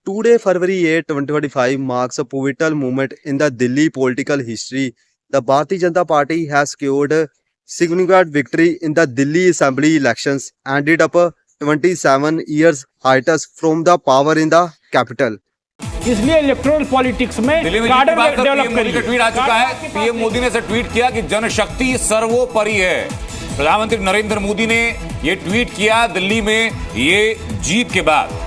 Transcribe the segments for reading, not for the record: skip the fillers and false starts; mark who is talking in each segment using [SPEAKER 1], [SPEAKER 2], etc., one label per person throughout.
[SPEAKER 1] Today, February 8, 2025 marks a pivotal moment in the Delhi political history. The Bharatiya Janata Party has secured a significant victory in the Delhi Assembly elections and ended up a 27 years hiatus from the power in the capital.
[SPEAKER 2] इसलिए electoral politics में
[SPEAKER 3] दिल्ली में
[SPEAKER 2] कार्डर
[SPEAKER 3] बात
[SPEAKER 2] develop
[SPEAKER 3] PM Modi का tweet आ चुका है। PM Modi ने ऐसे ट्वीट किया कि जनशक्ति सर्वोपरि है। प्रधानमंत्री नरेंद्र मोदी ने यह ट्वीट किया दिल्ली में ये जीत के बाद।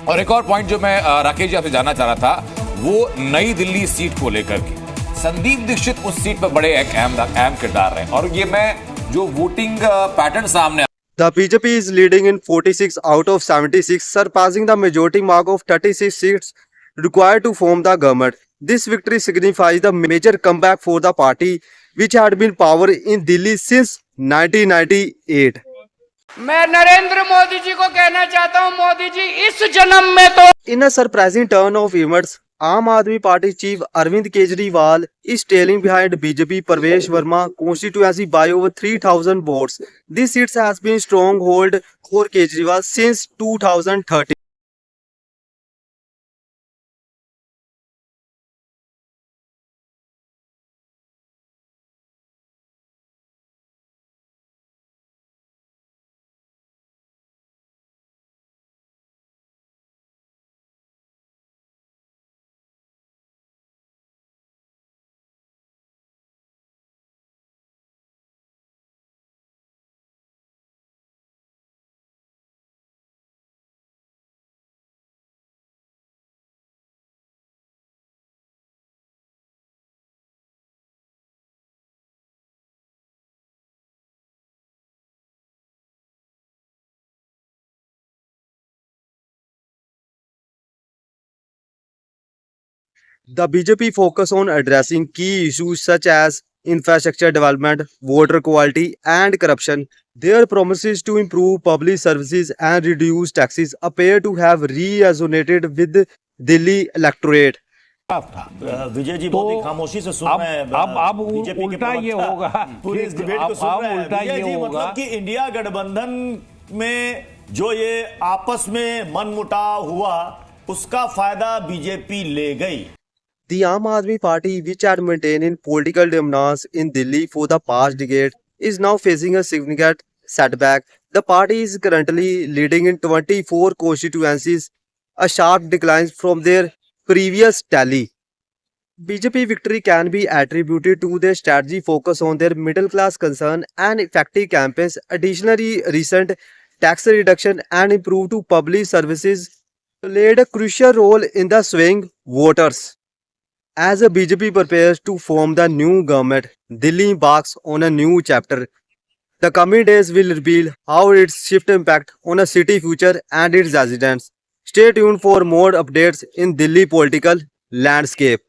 [SPEAKER 3] और एक और पॉइंट जो मैं राकेश जी आपसे जानना चाह रहा था, वो नई दिल्ली सीट को लेकर के संदीप दीक्षित उस सीट पर बड़े एक अहम किरदार रहे और ये मैं जो वोटिंग पैटर्न सामने
[SPEAKER 1] The BJP is leading in 46 out of 76, surpassing the majority mark of 36 seats required to form the government. This victory signifies the major comeback for the party, which had been in power in Delhi since 1998.
[SPEAKER 2] मैं नरेंद्र मोदी जी को कहना चाहता हूं, मोदी जी इस जन्म में तो
[SPEAKER 1] In a surprising turn of events, Aam Aadmi Party chief Arvind Kejriwal is trailing behind BJP Parvesh Verma constituency by over 3,000 votes. This seat has been stronghold for Kejriwal since 2013. The BJP focus on addressing key issues such as infrastructure development, voter equality, and corruption. Their promises to improve public services and reduce taxes appear to have resonated with Delhi electorate.
[SPEAKER 4] Vijay ji बहुत ही खामोशी से सुन रहे हैं।
[SPEAKER 2] अब
[SPEAKER 4] BJP के
[SPEAKER 2] उल्टा ये
[SPEAKER 4] प्रवक्ता
[SPEAKER 2] होगा,
[SPEAKER 4] पूरे इस डिबेट को सुन रहे हैं।
[SPEAKER 2] उल्टा
[SPEAKER 4] विजय
[SPEAKER 2] ये
[SPEAKER 4] जी,
[SPEAKER 2] होगा
[SPEAKER 4] मतलब कि इंडिया गठबंधन में जो ये आपस में मनमुटाव हुआ उसका फायदा बीजेपी ले गई।
[SPEAKER 1] The Aam Aadmi Party, which had maintained political dominance in Delhi for the past decade, is now facing a significant setback. The party is currently leading in 24 constituencies, a sharp decline from their previous tally. BJP victory can be attributed to their strategy focus on their middle class concern and effective campaigns. Additionally, recent tax reduction and improved to public services played a crucial role in the swing voters. As the BJP prepares to form the new government, Delhi embarks on a new chapter. The coming days will reveal how its shift impact on a city future and its residents. Stay tuned for more updates in Delhi political landscape.